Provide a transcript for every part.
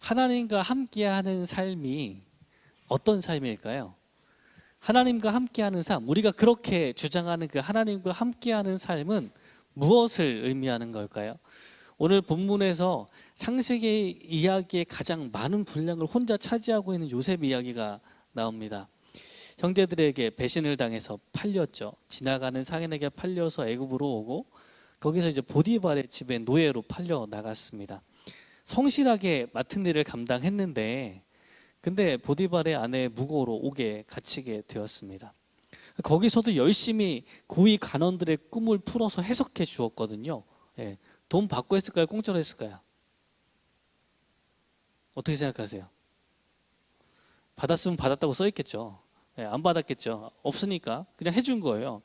하나님과 함께하는 삶이 어떤 삶일까요? 하나님과 함께하는 삶, 우리가 그렇게 주장하는 그 하나님과 함께하는 삶은 무엇을 의미하는 걸까요? 오늘 본문에서 창세기 이야기의 가장 많은 분량을 혼자 차지하고 있는 요셉 이야기가 나옵니다. 형제들에게 배신을 당해서 팔렸죠. 지나가는 상인에게 팔려서 애굽으로 오고 거기서 이제 보디발의 집에 노예로 팔려 나갔습니다. 성실하게 맡은 일을 감당했는데 근데 보디발의 아내 무고로 옥에 갇히게 되었습니다. 거기서도 열심히 고위 간원들의 꿈을 풀어서 해석해 주었거든요. 예, 돈 받고 했을까요? 공짜로 했을까요? 어떻게 생각하세요? 받았으면 받았다고 써 있겠죠. 예, 안 받았겠죠. 없으니까 그냥 해준 거예요.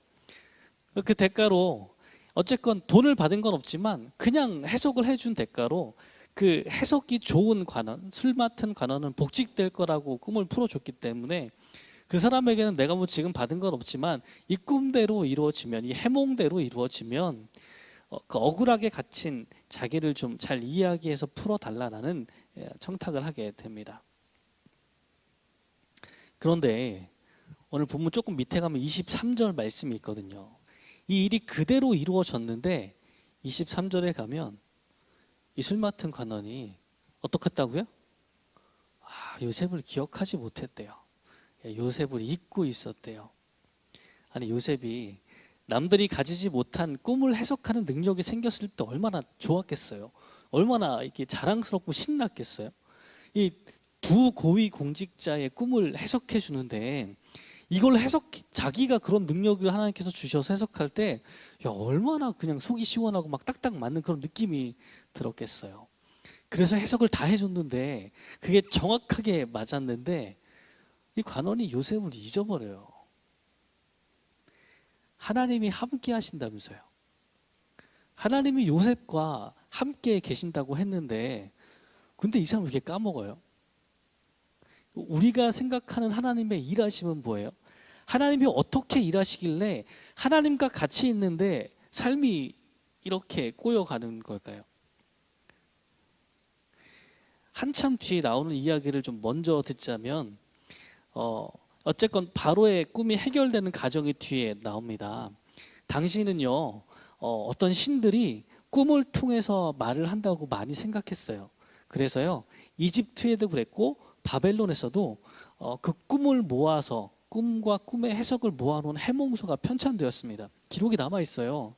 그 대가로 어쨌건 돈을 받은 건 없지만 그냥 해석을 해준 대가로 그 해석이 좋은 관원, 술 맡은 관원은 복직될 거라고 꿈을 풀어줬기 때문에 그 사람에게는 내가 뭐 지금 받은 건 없지만 이 꿈대로 이루어지면, 이 해몽대로 이루어지면 그 억울하게 갇힌 자기를 좀 잘 이야기해서 풀어달라는 청탁을 하게 됩니다. 그런데 오늘 본문 조금 밑에 가면 23절 말씀이 있거든요. 이 일이 그대로 이루어졌는데 23절에 가면 이 술 맡은 관원이 어떻겠다고요? 요셉을 기억하지 못했대요. 요셉을 잊고 있었대요. 아니, 요셉이 남들이 가지지 못한 꿈을 해석하는 능력이 생겼을 때 얼마나 좋았겠어요. 얼마나 이렇게 자랑스럽고 신났겠어요. 이 두 고위 공직자의 꿈을 해석해 주는데 이걸 자기가 그런 능력을 하나님께서 주셔서 해석할 때 얼마나 그냥 속이 시원하고 막 딱딱 맞는 그런 느낌이 들었겠어요. 그래서 해석을 다 해줬는데 그게 정확하게 맞았는데 이 관원이 요셉을 잊어버려요. 하나님이 함께 하신다면서요. 하나님이 요셉과 함께 계신다고 했는데 근데 이 사람은 이렇게 까먹어요. 우리가 생각하는 하나님의 일하심은 뭐예요? 하나님이 어떻게 일하시길래 하나님과 같이 있는데 삶이 이렇게 꼬여가는 걸까요? 한참 뒤에 나오는 이야기를 좀 먼저 듣자면 어쨌건 바로의 꿈이 해결되는 과정이 뒤에 나옵니다. 당시는요 어떤 신들이 꿈을 통해서 말을 한다고 많이 생각했어요. 그래서요 이집트에도 그랬고 바벨론에서도 그 꿈을 모아서 꿈과 꿈의 해석을 모아놓은 해몽서가 편찬되었습니다. 기록이 남아 있어요.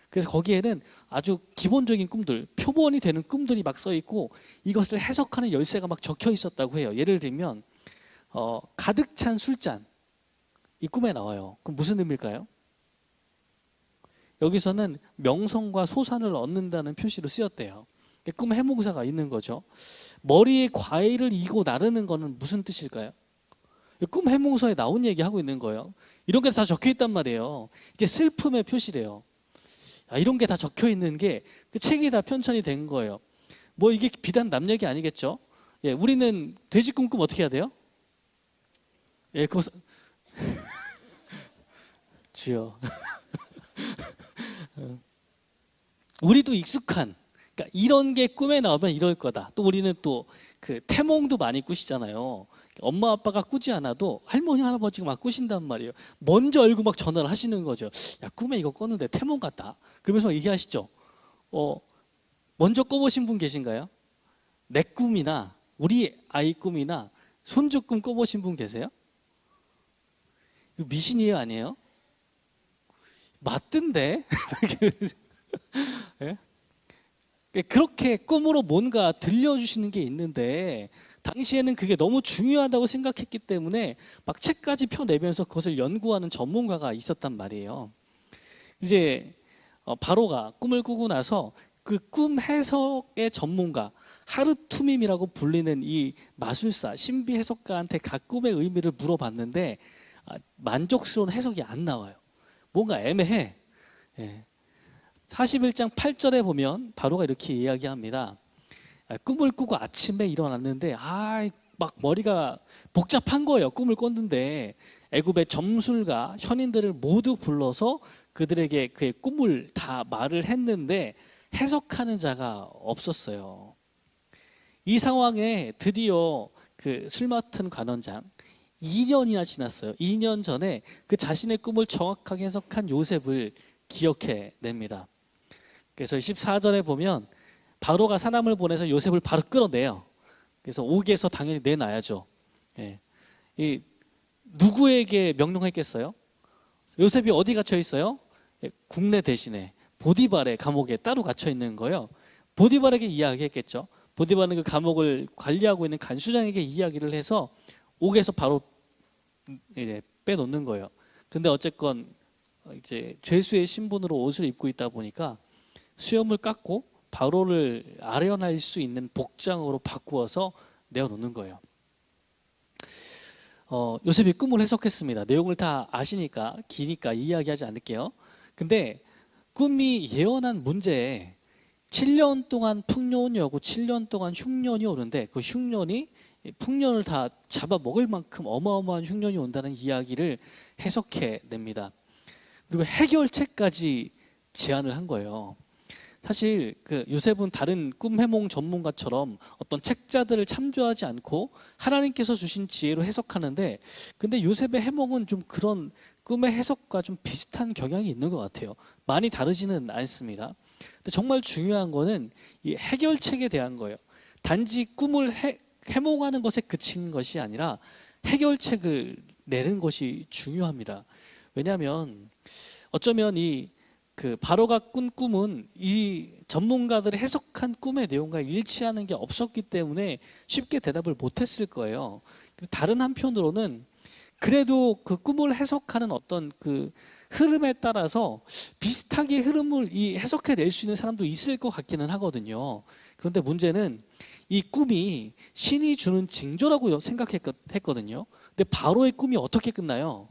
그래서 거기에는 아주 기본적인 꿈들, 표본이 되는 꿈들이 막 써 있고 이것을 해석하는 열쇠가 막 적혀 있었다고 해요. 예를 들면 가득 찬 술잔, 이 꿈에 나와요. 그럼 무슨 의미일까요? 여기서는 명성과 소산을 얻는다는 표시로 쓰였대요. 꿈 해몽사가 있는 거죠. 머리에 과일을 이고 나르는 거는 무슨 뜻일까요? 꿈 해몽서에 나온 얘기하고 있는 거예요. 이런 게 다 적혀 있단 말이에요. 이게 슬픔의 표시래요. 이런 게 다 적혀 있는 게 그 책이 다 편찬이 된 거예요. 뭐 이게 비단 남 얘기 아니겠죠? 예, 우리는 돼지 꿈 어떻게 해야 돼요? 예, 그거 주여. 우리도 익숙한, 그러니까 이런 게 꿈에 나오면 이럴 거다. 또 우리는 또 그 태몽도 많이 꾸시잖아요. 엄마 아빠가 꾸지 않아도 할머니 할아버지가 막 꾸신단 말이에요. 먼저 알고 막 전화를 하시는 거죠. 야, 꿈에 이거 꿨는데 태몽 같다. 그러면서 막 얘기하시죠. 먼저 꿔보신 분 계신가요? 내 꿈이나 우리 아이 꿈이나 손주 꿈 꿔보신 분 계세요? 이거 미신이에요, 아니에요? 맞던데? 예? 그렇게 꿈으로 뭔가 들려주시는 게 있는데 당시에는 그게 너무 중요하다고 생각했기 때문에 막 책까지 펴내면서 그것을 연구하는 전문가가 있었단 말이에요. 이제 바로가 꿈을 꾸고 나서 그 꿈 해석의 전문가 하르투밈이라고 불리는 이 마술사 신비 해석가한테 각 꿈의 의미를 물어봤는데 만족스러운 해석이 안 나와요. 뭔가 애매해. 예. 41장 8절에 보면 바로가 이렇게 이야기합니다. 꿈을 꾸고 아침에 일어났는데 막 머리가 복잡한 거예요. 꿈을 꿨는데 애굽의 점술가 현인들을 모두 불러서 그들에게 그의 꿈을 다 말을 했는데 해석하는 자가 없었어요. 이 상황에 드디어 그 술 맡은 관원장 2년이나 지났어요. 2년 전에 그 자신의 꿈을 정확하게 해석한 요셉을 기억해 냅니다. 그래서 14절에 보면 바로가 사람을 보내서 요셉을 바로 끌어내요. 그래서 옥에서 당연히 내놔야죠. 예. 이 누구에게 명령했겠어요? 요셉이 어디 갇혀 있어요? 예, 국내 대신에 보디발의 감옥에 따로 갇혀 있는 거예요. 보디발에게 이야기했겠죠. 보디발은 그 감옥을 관리하고 있는 간수장에게 이야기를 해서 옥에서 바로 이제 빼놓는 거예요. 근데 어쨌건 이제 죄수의 신분으로 옷을 입고 있다 보니까 수염을 깎고 바로를 아련할 수 있는 복장으로 바꾸어서 내어놓는 거예요. 요셉이 꿈을 해석했습니다. 내용을 다 아시니까 기니까 이야기하지 않을게요. 근데 꿈이 예언한 문제에 7년 동안 풍년이 오고 7년 동안 흉년이 오는데 그 흉년이 풍년을 다 잡아먹을 만큼 어마어마한 흉년이 온다는 이야기를 해석해 냅니다. 그리고 해결책까지 제안을 한 거예요. 사실 그 요셉은 다른 꿈 해몽 전문가처럼 어떤 책자들을 참조하지 않고 하나님께서 주신 지혜로 해석하는데, 근데 요셉의 해몽은 좀 그런 꿈의 해석과 좀 비슷한 경향이 있는 것 같아요. 많이 다르지는 않습니다. 근데 정말 중요한 거는 이 해결책에 대한 거예요. 단지 꿈을 해몽하는 것에 그친 것이 아니라 해결책을 내는 것이 중요합니다. 왜냐하면 어쩌면 그 바로가 꾼 꿈은 이 전문가들이 해석한 꿈의 내용과 일치하는 게 없었기 때문에 쉽게 대답을 못했을 거예요. 다른 한편으로는 그래도 그 꿈을 해석하는 어떤 그 흐름에 따라서 비슷하게 흐름을 해석해 낼 수 있는 사람도 있을 것 같기는 하거든요. 그런데 문제는 이 꿈이 신이 주는 징조라고 생각했거든요. 근데 바로의 꿈이 어떻게 끝나요?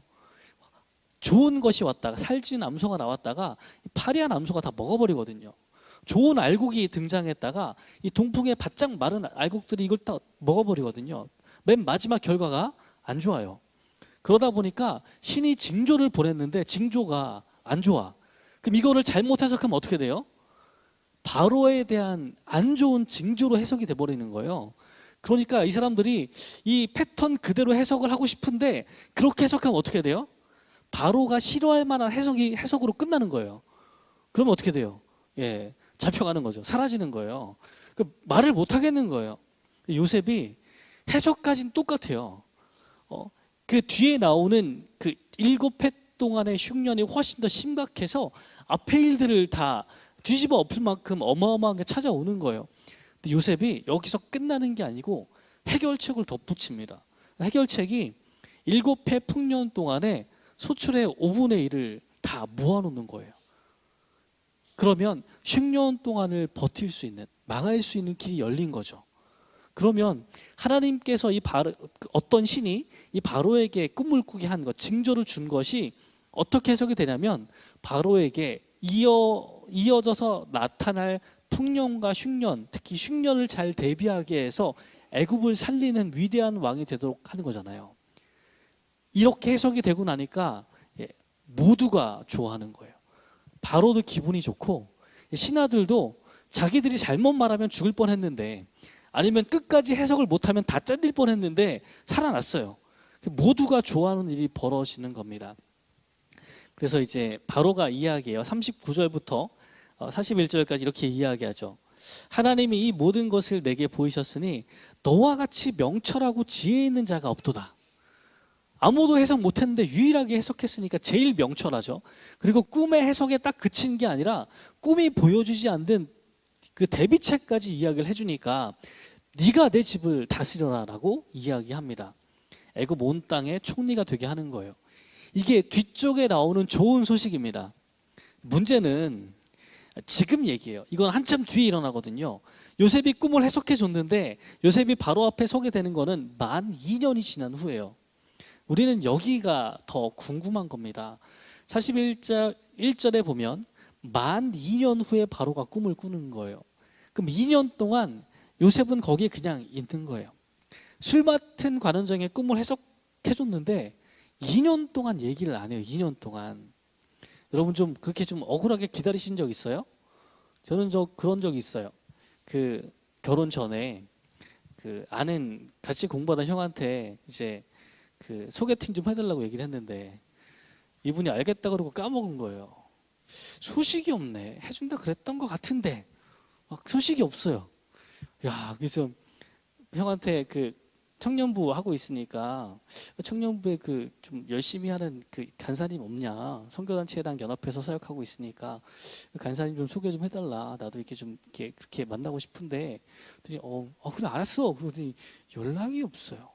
좋은 것이 왔다가 살찐 암소가 나왔다가 파리한 암소가 다 먹어버리거든요. 좋은 알곡이 등장했다가 이 동풍에 바짝 마른 알곡들이 이걸 다 먹어버리거든요. 맨 마지막 결과가 안 좋아요. 그러다 보니까 신이 징조를 보냈는데 징조가 안 좋아. 그럼 이거를 잘못 해석하면 어떻게 돼요? 바로에 대한 안 좋은 징조로 해석이 돼버리는 거예요. 그러니까 이 사람들이 이 패턴 그대로 해석을 하고 싶은데 그렇게 해석하면 어떻게 돼요? 바로가 싫어할 만한 해석으로 끝나는 거예요. 그러면 어떻게 돼요? 예, 잡혀가는 거죠. 사라지는 거예요. 말을 못 하겠는 거예요. 요셉이 해석까지는 똑같아요. 그 뒤에 나오는 그 7해 동안의 흉년이 훨씬 더 심각해서 앞에 일들을 다 뒤집어 엎을 만큼 어마어마하게 찾아오는 거예요. 근데 요셉이 여기서 끝나는 게 아니고 해결책을 덧붙입니다. 해결책이 7해 풍년 동안에 소출의 5분의 1을 다 모아놓는 거예요. 그러면 흉년 동안을 버틸 수 있는, 망할 수 있는 길이 열린 거죠. 그러면 하나님께서 어떤 신이 이 바로에게 꿈을 꾸게 한 것, 징조를 준 것이 어떻게 해석이 되냐면 바로에게 이어져서 나타날 풍년과 흉년, 특히 흉년을 잘 대비하게 해서 애굽을 살리는 위대한 왕이 되도록 하는 거잖아요. 이렇게 해석이 되고 나니까 모두가 좋아하는 거예요. 바로도 기분이 좋고 신하들도 자기들이 잘못 말하면 죽을 뻔했는데, 아니면 끝까지 해석을 못하면 다 잘릴 뻔했는데 살아났어요. 모두가 좋아하는 일이 벌어지는 겁니다. 그래서 이제 바로가 이야기해요. 39절부터 41절까지 이렇게 이야기하죠. 하나님이 이 모든 것을 내게 보이셨으니 너와 같이 명철하고 지혜 있는 자가 없도다. 아무도 해석 못했는데 유일하게 해석했으니까 제일 명철하죠. 그리고 꿈의 해석에 딱 그친 게 아니라 꿈이 보여주지 않는 그 대비책까지 이야기를 해주니까 네가 내 집을 다스려라라고 이야기합니다. 애굽 온 땅의 총리가 되게 하는 거예요. 이게 뒤쪽에 나오는 좋은 소식입니다. 문제는 지금 얘기예요. 이건 한참 뒤에 일어나거든요. 요셉이 꿈을 해석해 줬는데 요셉이 바로 앞에 서게 되는 거는 만 2년이 지난 후예요. 우리는 여기가 더 궁금한 겁니다. 41절에 보면 만 2년 후에 바로가 꿈을 꾸는 거예요. 그럼 2년 동안 요셉은 거기에 그냥 있는 거예요. 술 맡은 관원장의 꿈을 해석해 줬는데 2년 동안 얘기를 안 해요. 2년 동안. 여러분 좀 그렇게 좀 억울하게 기다리신 적 있어요? 저는 그런 적이 있어요. 그 결혼 전에 그 아는 같이 공부하던 형한테 이제 그 소개팅 좀 해달라고 얘기를 했는데 이분이 알겠다 그러고 까먹은 거예요. 소식이 없네. 해준다 그랬던 것 같은데 막 소식이 없어요. 야, 그래서 형한테 그 청년부 하고 있으니까 청년부에 그 좀 열심히 하는 그 간사님 없냐? 선교단체랑 연합해서 사역하고 있으니까 간사님 좀 소개 좀 해달라. 나도 이렇게 좀 이렇게 그렇게 만나고 싶은데, 그랬더니 그래 알았어. 그러더니 연락이 없어요.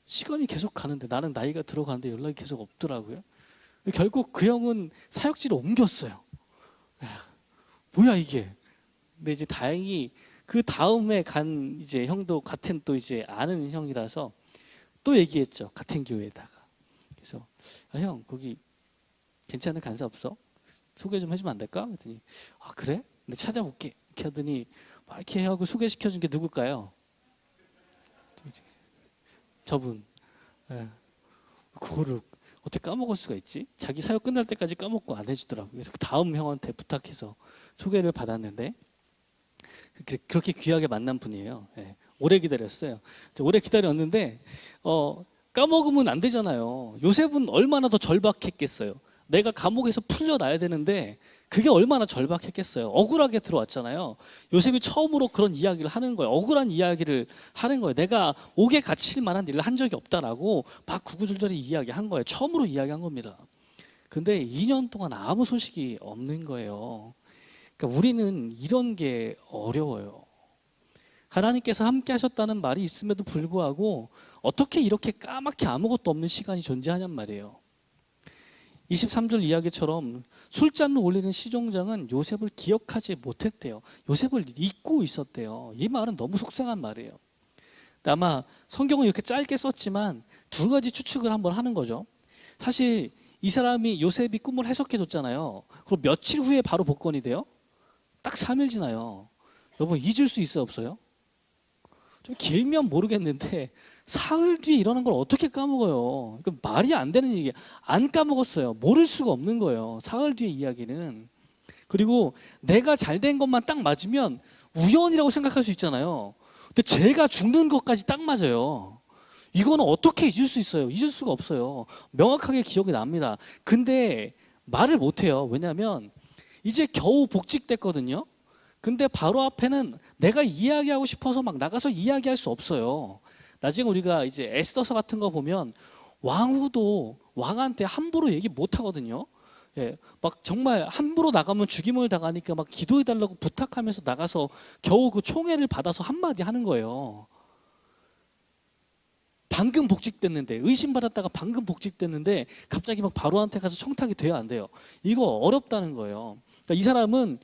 시간이 계속 가는데 나는 나이가 들어가는데 연락이 계속 없더라고요. 결국 그 형은 사역지를 옮겼어요. 야, 뭐야 이게? 근데 이제 다행히 그 다음에 간 이제 형도 같은 또 이제 아는 형이라서 또 얘기했죠. 같은 교회에다가. 그래서 형 거기 괜찮은 간사 없어? 소개 좀 해주면 안 될까? 그랬더니 그래? 근데 찾아볼게. 이렇게 하더니 막 이렇게 하고 소개시켜준 게 누굴까요? 저분. 예. 그거를 어떻게 까먹을 수가 있지? 자기 사역 끝날 때까지 까먹고 안 해주더라고요. 그래서 다음 형한테 부탁해서 소개를 받았는데 그렇게 귀하게 만난 분이에요. 예. 오래 기다렸어요. 오래 기다렸는데 까먹으면 안 되잖아요. 요셉은 얼마나 더 절박했겠어요. 내가 감옥에서 풀려나야 되는데 그게 얼마나 절박했겠어요. 억울하게 들어왔잖아요. 요셉이 처음으로 그런 이야기를 하는 거예요. 억울한 이야기를 하는 거예요. 내가 옥에 갇힐 만한 일을 한 적이 없다라고 막 구구절절히 이야기한 거예요. 처음으로 이야기한 겁니다. 근데 2년 동안 아무 소식이 없는 거예요. 그러니까 우리는 이런 게 어려워요. 하나님께서 함께 하셨다는 말이 있음에도 불구하고 어떻게 이렇게 까맣게 아무것도 없는 시간이 존재하냔 말이에요. 23절 이야기처럼 술잔을 올리는 시종장은 요셉을 기억하지 못했대요. 요셉을 잊고 있었대요. 이 말은 너무 속상한 말이에요. 아마 성경은 이렇게 짧게 썼지만 두 가지 추측을 한번 하는 거죠. 사실 이 사람이 요셉이 꿈을 해석해 줬잖아요. 그럼 며칠 후에 바로 복권이 돼요? 딱 3일 지나요. 여러분 잊을 수 있어요 없어요? 좀 길면 모르겠는데 사흘 뒤에 일어난 걸 어떻게 까먹어요? 그러니까 말이 안 되는 얘기야. 안 까먹었어요. 모를 수가 없는 거예요. 사흘 뒤의 이야기는. 그리고 내가 잘된 것만 딱 맞으면 우연이라고 생각할 수 있잖아요. 근데 제가 죽는 것까지 딱 맞아요. 이거는 어떻게 잊을 수 있어요? 잊을 수가 없어요. 명확하게 기억이 납니다. 근데 말을 못해요. 왜냐하면 이제 겨우 복직됐거든요. 근데 바로 앞에는 내가 이야기하고 싶어서 막 나가서 이야기할 수 없어요. 나중에 우리가 이제 에스더서 같은 거 보면 왕후도 왕한테 함부로 얘기 못 하거든요. 예, 막 정말 함부로 나가면 죽임을 당하니까 막 기도해달라고 부탁하면서 나가서 겨우 그 총애를 받아서 한마디 하는 거예요. 방금 복직됐는데, 의심받았다가 방금 복직됐는데 갑자기 막 바로한테 가서 청탁이 돼야 안 돼요. 이거 어렵다는 거예요. 그러니까 이 사람은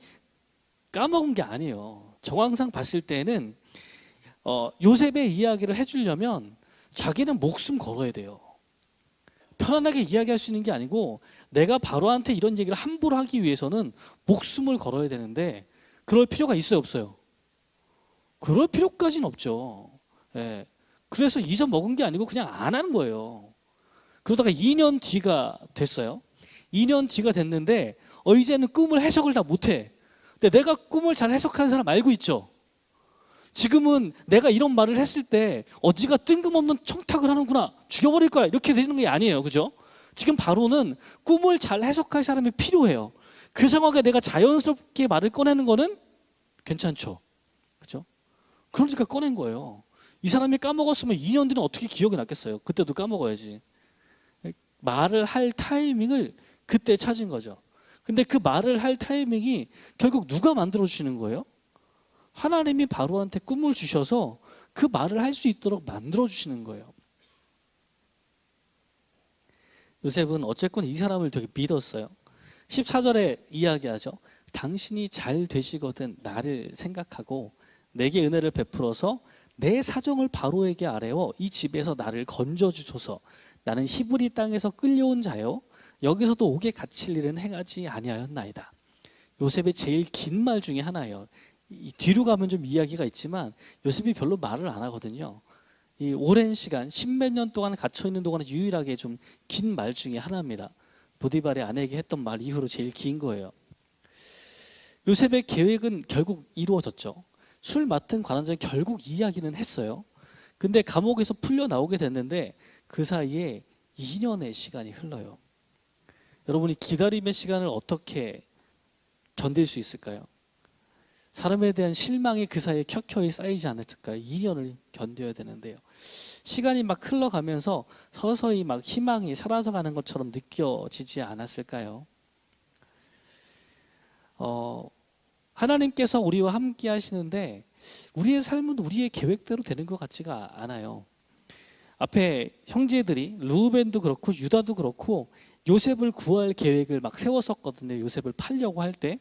까먹은 게 아니에요. 정황상 봤을 때는 요셉의 이야기를 해주려면 자기는 목숨 걸어야 돼요. 편안하게 이야기할 수 있는 게 아니고 내가 바로한테 이런 얘기를 함부로 하기 위해서는 목숨을 걸어야 되는데 그럴 필요가 있어요 없어요? 그럴 필요까지는 없죠. 예. 그래서 잊어먹은 게 아니고 그냥 안 하는 거예요. 그러다가 2년 뒤가 됐어요. 2년 뒤가 됐는데 이제는 꿈을 해석을 다 못해. 근데 내가 꿈을 잘 해석하는 사람 알고 있죠? 지금은 내가 이런 말을 했을 때 네가 뜬금없는 청탁을 하는구나, 죽여버릴 거야, 이렇게 되는 게 아니에요. 그죠? 지금 바로는 꿈을 잘 해석할 사람이 필요해요. 그 상황에 내가 자연스럽게 말을 꺼내는 거는 괜찮죠. 그죠? 그러니까 꺼낸 거예요. 이 사람이 까먹었으면 2년 뒤는 어떻게 기억이 났겠어요? 그때도 까먹어야지. 말을 할 타이밍을 그때 찾은 거죠. 근데 그 말을 할 타이밍이 결국 누가 만들어주시는 거예요? 하나님이 바로한테 꿈을 주셔서 그 말을 할 수 있도록 만들어주시는 거예요. 요셉은 어쨌건 이 사람을 되게 믿었어요. 14절에 이야기하죠. 당신이 잘 되시거든 나를 생각하고 내게 은혜를 베풀어서 내 사정을 바로에게 아뢰어 이 집에서 나를 건져주소서. 나는 히브리 땅에서 끌려온 자요 여기서도 옥에 갇힐 일은 행하지 아니하였나이다. 요셉의 제일 긴 말 중에 하나예요. 이 뒤로 가면 좀 이야기가 있지만 요셉이 별로 말을 안 하거든요. 이 오랜 시간 10몇 년 동안 갇혀 있는 동안에 유일하게 좀 긴 말 중에 하나입니다. 보디발의 아내에게 했던 말 이후로 제일 긴 거예요. 요셉의 계획은 결국 이루어졌죠. 술 맡은 관원장이 결국 이야기는 했어요. 근데 감옥에서 풀려 나오게 됐는데 그 사이에 2년의 시간이 흘러요. 여러분이 기다림의 시간을 어떻게 견딜 수 있을까요? 사람에 대한 실망이 그 사이에 켜켜이 쌓이지 않았을까요? 2년을 견뎌야 되는데요. 시간이 막 흘러가면서 서서히 막 희망이 사라져가는 것처럼 느껴지지 않았을까요? 하나님께서 우리와 함께 하시는데 우리의 삶은 우리의 계획대로 되는 것 같지가 않아요. 앞에 형제들이 르우벤도 그렇고 유다도 그렇고 요셉을 구할 계획을 막 세웠었거든요. 요셉을 팔려고 할 때.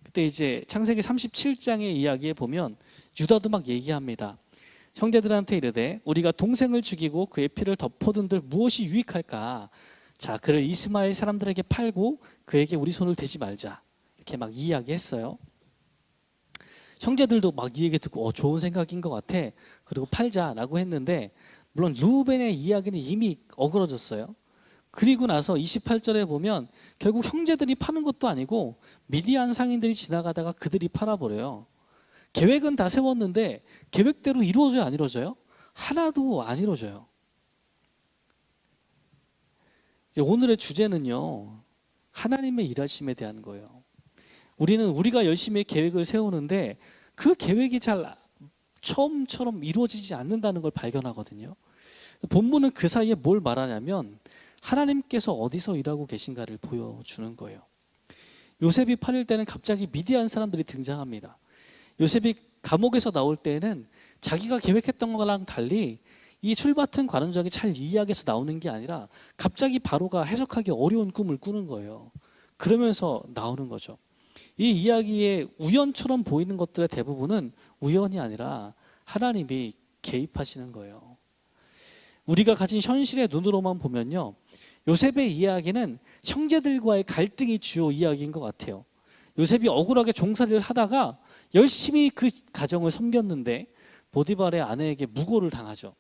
그때 이제 창세기 37장의 이야기에 보면 유다도 막 얘기합니다. 형제들한테 이르되 우리가 동생을 죽이고 그의 피를 덮어둔들 무엇이 유익할까? 자, 그를 이스마엘 사람들에게 팔고 그에게 우리 손을 대지 말자. 이렇게 막 이야기했어요. 형제들도 막 이 얘기 듣고 좋은 생각인 것 같아. 그리고 팔자라고 했는데 물론 르우벤의 이야기는 이미 어그러졌어요. 그리고 나서 28절에 보면 결국 형제들이 파는 것도 아니고 미디안 상인들이 지나가다가 그들이 팔아버려요. 계획은 다 세웠는데 계획대로 이루어져요, 안 이루어져요? 하나도 안 이루어져요. 이제 오늘의 주제는요, 하나님의 일하심에 대한 거예요. 우리는 우리가 열심히 계획을 세우는데 그 계획이 잘 처음처럼 이루어지지 않는다는 걸 발견하거든요. 본문은 그 사이에 뭘 말하냐면 하나님께서 어디서 일하고 계신가를 보여주는 거예요. 요셉이 팔릴 때는 갑자기 미디안 사람들이 등장합니다. 요셉이 감옥에서 나올 때는 자기가 계획했던 거랑 달리 이 술 맡은 관원장이 잘 이야기해서 나오는 게 아니라 갑자기 바로가 해석하기 어려운 꿈을 꾸는 거예요. 그러면서 나오는 거죠. 이 이야기의 우연처럼 보이는 것들의 대부분은 우연이 아니라 하나님이 개입하시는 거예요. 우리가 가진 현실의 눈으로만 보면요, 요셉의 이야기는 형제들과의 갈등이 주요 이야기인 것 같아요. 요셉이 억울하게 종살이를 하다가 열심히 그 가정을 섬겼는데 보디발의 아내에게 무고를 당하죠.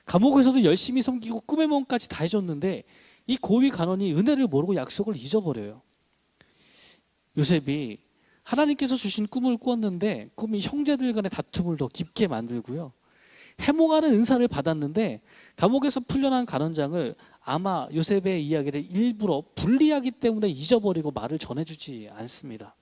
감옥에서도 열심히 섬기고 꿈의 몸까지 다 해줬는데 이 고위 간원이 은혜를 모르고 약속을 잊어버려요. 요셉이 하나님께서 주신 꿈을 꾸었는데 꿈이 형제들 간의 다툼을 더 깊게 만들고요, 해몽하는 은사를 받았는데 감옥에서 풀려난 간원장을 아마 요셉의 이야기를 일부러 불리하기 때문에 잊어버리고 말을 전해주지 않습니다.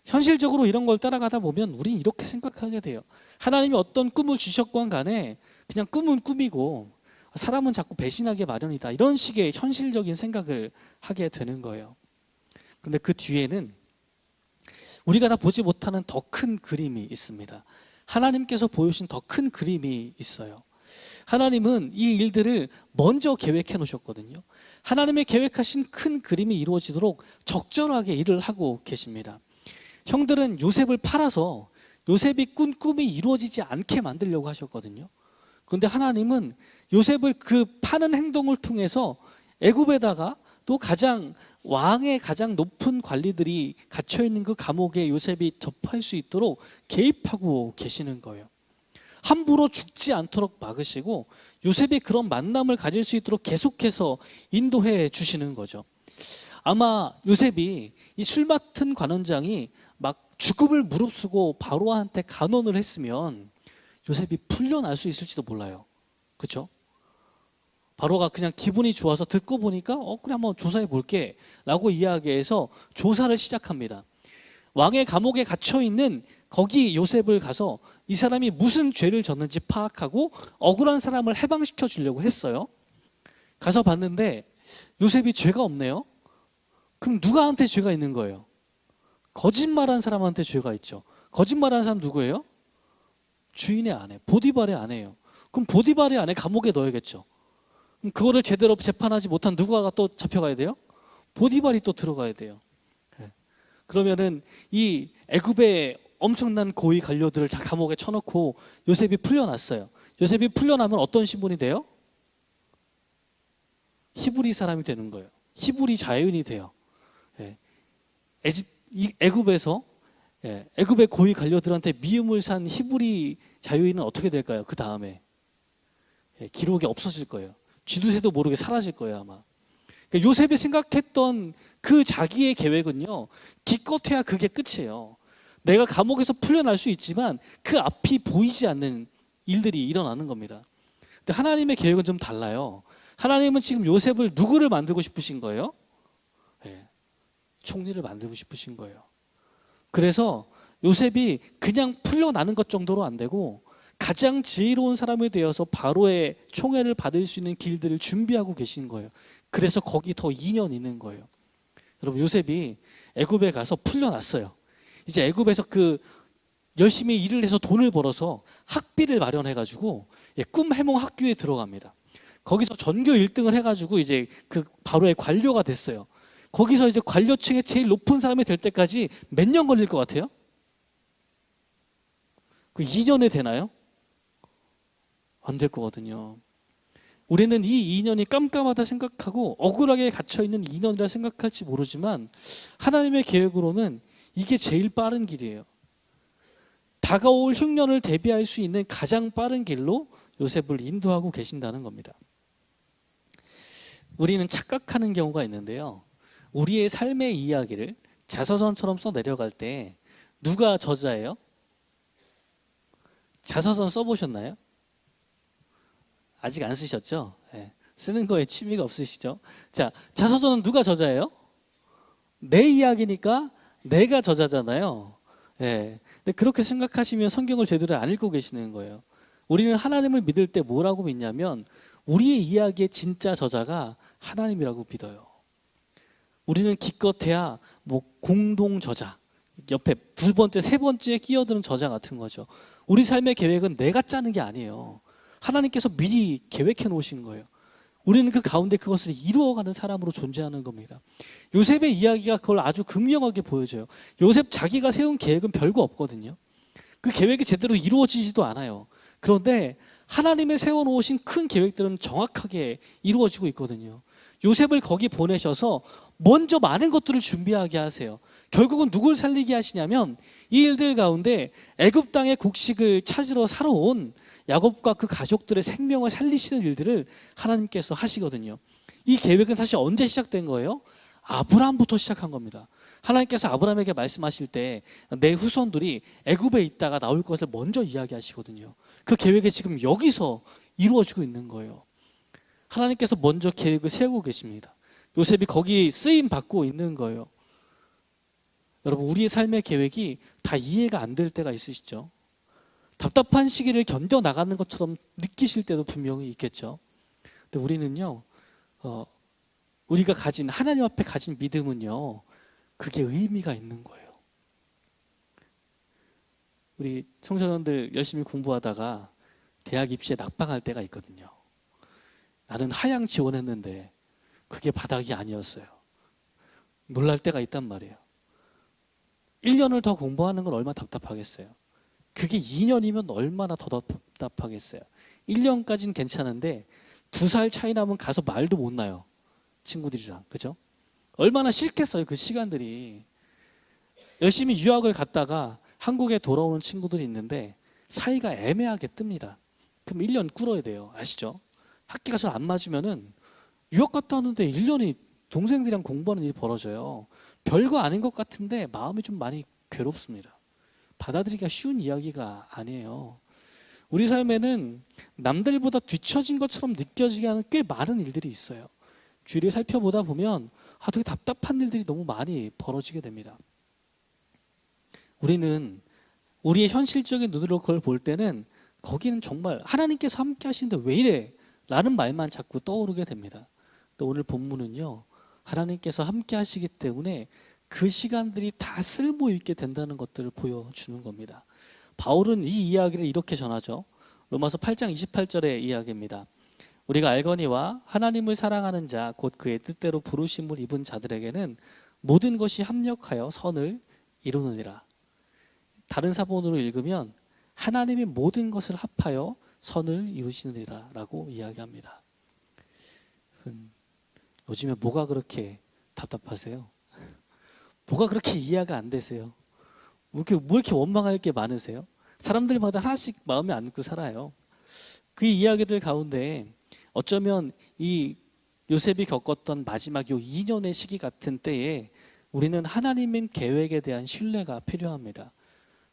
현실적으로 이런 걸 따라가다 보면 우린 이렇게 생각하게 돼요. 하나님이 어떤 꿈을 주셨건 간에 그냥 꿈은 꿈이고 사람은 자꾸 배신하게 마련이다, 이런 식의 현실적인 생각을 하게 되는 거예요. 그런데 그 뒤에는 우리가 다 보지 못하는 더 큰 그림이 있습니다. 하나님께서 보여주신 더 큰 그림이 있어요. 하나님은 이 일들을 먼저 계획해 놓으셨거든요. 하나님의 계획하신 큰 그림이 이루어지도록 적절하게 일을 하고 계십니다. 형들은 요셉을 팔아서 요셉이 꾼 꿈이 이루어지지 않게 만들려고 하셨거든요. 그런데 하나님은 요셉을 그 파는 행동을 통해서 애굽에다가 또 왕의 가장 높은 관리들이 갇혀있는 그 감옥에 요셉이 접할 수 있도록 개입하고 계시는 거예요. 함부로 죽지 않도록 막으시고 요셉이 그런 만남을 가질 수 있도록 계속해서 인도해 주시는 거죠. 아마 요셉이 이 술 맡은 관원장이 막 죽음을 무릅쓰고 바로한테 간언을 했으면 요셉이 풀려날 수 있을지도 몰라요. 그렇죠? 바로가 그냥 기분이 좋아서 듣고 보니까 그래 한번 조사해 볼게 라고 이야기해서 조사를 시작합니다. 왕의 감옥에 갇혀있는 거기 요셉을 가서 이 사람이 무슨 죄를 졌는지 파악하고 억울한 사람을 해방시켜 주려고 했어요. 가서 봤는데 요셉이 죄가 없네요. 그럼 누구한테 죄가 있는 거예요? 거짓말한 사람한테 죄가 있죠. 거짓말한 사람 누구예요? 주인의 아내, 보디발의 아내예요. 그럼 보디발의 아내 감옥에 넣어야겠죠. 그럼 그거를 제대로 재판하지 못한 누가 또 잡혀가야 돼요? 보디발이 또 들어가야 돼요. 그러면은 이 애굽의 엄청난 고위 관료들을 다 감옥에 쳐넣고 요셉이 풀려났어요. 요셉이 풀려나면 어떤 신분이 돼요? 히브리 사람이 되는 거예요. 히브리 자유인이 돼요. 애굽에서 애굽의 고위 관료들한테 미움을 산 히브리 자유인은 어떻게 될까요? 그 다음에 기록이 없어질 거예요. 쥐두새도 모르게 사라질 거예요 아마. 그러니까 요셉이 생각했던 그 자기의 계획은요, 기껏해야 그게 끝이에요. 내가 감옥에서 풀려날 수 있지만 그 앞이 보이지 않는 일들이 일어나는 겁니다. 근데 하나님의 계획은 좀 달라요. 하나님은 지금 요셉을 누구를 만들고 싶으신 거예요? 네, 총리를 만들고 싶으신 거예요. 그래서 요셉이 그냥 풀려나는 것 정도로 안 되고 가장 지혜로운 사람이 되어서 바로의 총애를 받을 수 있는 길들을 준비하고 계신 거예요. 그래서 거기 더 2년 있는 거예요. 여러분, 요셉이 애굽에 가서 풀려났어요. 이제 애굽에서 그 열심히 일을 해서 돈을 벌어서 학비를 마련해가지고 꿈 해몽 학교에 들어갑니다. 거기서 전교 1등을 해가지고 이제 그 바로의 관료가 됐어요. 거기서 이제 관료층에 제일 높은 사람이 될 때까지 몇 년 걸릴 것 같아요? 그 2년에 되나요? 안 될 거거든요. 우리는 이 2년이 깜깜하다 생각하고 억울하게 갇혀있는 2년이라 생각할지 모르지만 하나님의 계획으로는 이게 제일 빠른 길이에요. 다가올 흉년을 대비할 수 있는 가장 빠른 길로 요셉을 인도하고 계신다는 겁니다. 우리는 착각하는 경우가 있는데요. 우리의 삶의 이야기를 자서전처럼 써내려갈 때 누가 저자예요? 자서전 써보셨나요? 아직 안 쓰셨죠? 네. 쓰는 거에 취미가 없으시죠? 자, 자서전은 누가 저자예요? 내 이야기니까 내가 저자잖아요. 네. 근데 그렇게 생각하시면 성경을 제대로 안 읽고 계시는 거예요. 우리는 하나님을 믿을 때 뭐라고 믿냐면 우리의 이야기의 진짜 저자가 하나님이라고 믿어요. 우리는 기껏해야 뭐 공동 저자, 옆에 두 번째, 세 번째에 끼어드는 저자 같은 거죠. 우리 삶의 계획은 내가 짜는 게 아니에요. 하나님께서 미리 계획해 놓으신 거예요. 우리는 그 가운데 그것을 이루어가는 사람으로 존재하는 겁니다. 요셉의 이야기가 그걸 아주 극명하게 보여줘요. 요셉 자기가 세운 계획은 별거 없거든요. 그 계획이 제대로 이루어지지도 않아요. 그런데 하나님의 세워놓으신 큰 계획들은 정확하게 이루어지고 있거든요. 요셉을 거기 보내셔서 먼저 많은 것들을 준비하게 하세요. 결국은 누굴 살리게 하시냐면 이 일들 가운데 애굽 땅의 곡식을 찾으러 살아온 야곱과 그 가족들의 생명을 살리시는 일들을 하나님께서 하시거든요. 이 계획은 사실 언제 시작된 거예요? 아브라함부터 시작한 겁니다. 하나님께서 아브라함에게 말씀하실 때 내 후손들이 애굽에 있다가 나올 것을 먼저 이야기하시거든요. 그 계획이 지금 여기서 이루어지고 있는 거예요. 하나님께서 먼저 계획을 세우고 계십니다. 요셉이 거기 쓰임 받고 있는 거예요. 여러분, 우리의 삶의 계획이 다 이해가 안 될 때가 있으시죠? 답답한 시기를 견뎌 나가는 것처럼 느끼실 때도 분명히 있겠죠. 근데 우리는요, 우리가 가진 하나님 앞에 가진 믿음은요, 그게 의미가 있는 거예요. 우리 청소년들 열심히 공부하다가 대학 입시에 낙방할 때가 있거든요. 나는 하향 지원했는데 그게 바닥이 아니었어요. 놀랄 때가 있단 말이에요. 1년을 더 공부하는 건 얼마나 답답하겠어요. 그게 2년이면 얼마나 더 답답하겠어요. 1년까지는 괜찮은데 2살 차이 나면 가서 말도 못 나요. 친구들이랑. 그죠? 얼마나 싫겠어요, 그 시간들이. 열심히 유학을 갔다가 한국에 돌아오는 친구들이 있는데 사이가 애매하게 뜹니다. 그럼 1년 꿇어야 돼요. 아시죠? 학기가 잘 안 맞으면은 유학 갔다 왔는데 1년이 동생들이랑 공부하는 일이 벌어져요. 별거 아닌 것 같은데 마음이 좀 많이 괴롭습니다. 받아들이기가 쉬운 이야기가 아니에요. 우리 삶에는 남들보다 뒤처진 것처럼 느껴지게 하는 꽤 많은 일들이 있어요. 주위를 살펴보다 보면 되게 답답한 일들이 너무 많이 벌어지게 됩니다. 우리는 우리의 현실적인 눈으로 그걸 볼 때는 거기는 정말 하나님께서 함께 하시는데 왜 이래? 라는 말만 자꾸 떠오르게 됩니다. 또 오늘 본문은요, 하나님께서 함께 하시기 때문에 그 시간들이 다 쓸모 있게 된다는 것들을 보여주는 겁니다. 바울은 이 이야기를 이렇게 전하죠. 로마서 8장 28절의 이야기입니다. 우리가 알거니와 하나님을 사랑하는 자 곧 그의 뜻대로 부르심을 입은 자들에게는 모든 것이 합력하여 선을 이루느니라. 다른 사본으로 읽으면 하나님이 모든 것을 합하여 선을 이루시느니라 라고 이야기합니다. 요즘에 뭐가 그렇게 답답하세요? 뭐가 그렇게 이해가 안 되세요? 뭐 이렇게 원망할 게 많으세요? 사람들마다 하나씩 마음에 안고 살아요. 그 이야기들 가운데 어쩌면 이 요셉이 겪었던 마지막 요 2년의 시기 같은 때에 우리는 하나님의 계획에 대한 신뢰가 필요합니다.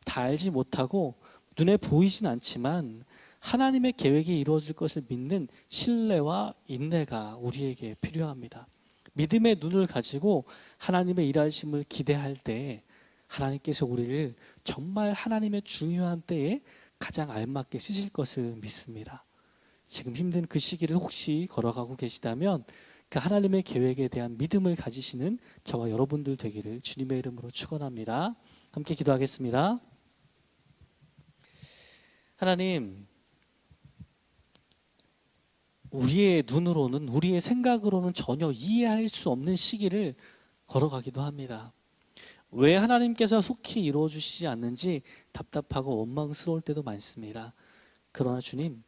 다 알지 못하고 눈에 보이진 않지만 하나님의 계획이 이루어질 것을 믿는 신뢰와 인내가 우리에게 필요합니다. 믿음의 눈을 가지고 하나님의 일하심을 기대할 때 하나님께서 우리를 정말 하나님의 중요한 때에 가장 알맞게 쓰실 것을 믿습니다. 지금 힘든 그 시기를 혹시 걸어가고 계시다면 그 하나님의 계획에 대한 믿음을 가지시는 저와 여러분들 되기를 주님의 이름으로 축원합니다. 함께 기도하겠습니다. 하나님, 우리의 눈으로는, 우리의 생각으로는 전혀 이해할 수 없는 시기를 걸어가기도 합니다. 왜 하나님께서 속히 이루어 주시지 않는지 답답하고 원망스러울 때도 많습니다. 그러나 주님,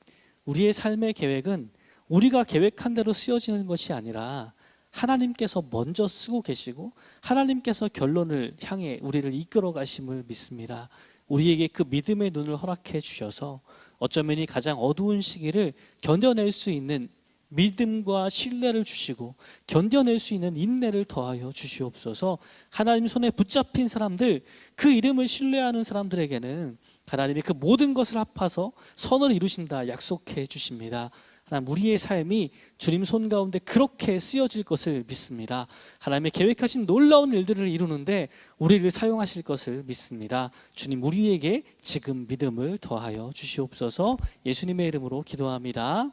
우리의 삶의 계획은 우리가 계획한 대로 쓰여지는 것이 아니라 하나님께서 먼저 쓰고 계시고 하나님께서 결론을 향해 우리를 이끌어 가심을 믿습니다. 우리에게 그 믿음의 눈을 허락해 주셔서 어쩌면 이 가장 어두운 시기를 견뎌낼 수 있는 믿음과 신뢰를 주시고 견뎌낼 수 있는 인내를 더하여 주시옵소서. 하나님 손에 붙잡힌 사람들, 그 이름을 신뢰하는 사람들에게는 하나님이 그 모든 것을 합하서 선을 이루신다 약속해 주십니다. 하나님, 우리의 삶이 주님 손 가운데 그렇게 쓰여질 것을 믿습니다. 하나님의 계획하신 놀라운 일들을 이루는데 우리를 사용하실 것을 믿습니다. 주님, 우리에게 지금 믿음을 더하여 주시옵소서. 예수님의 이름으로 기도합니다.